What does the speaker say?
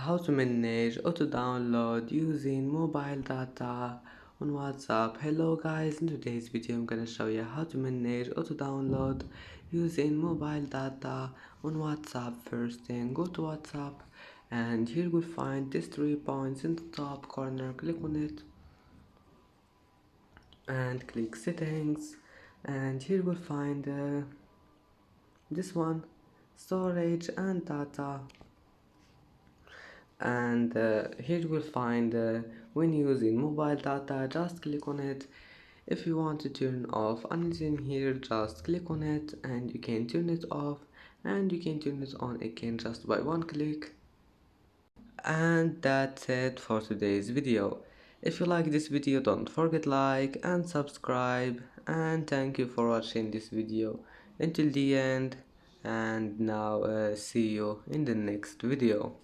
how to manage auto download using mobile data on WhatsApp. Hello guys, in today's video I'm gonna show you how to manage auto download using mobile data on WhatsApp. First thing, go to WhatsApp and here we'll find these 3 points in the top corner. Click on it and click settings, and here we'll find this one, storage and data. And here you will find when using mobile data, just click on it. If you want to turn off anything here, just click on it and you can turn it off, and you can turn it on again just by one click. And that's it for today's video. If you like this video, don't forget like and subscribe, and thank you for watching this video until the end. And now see you in the next video.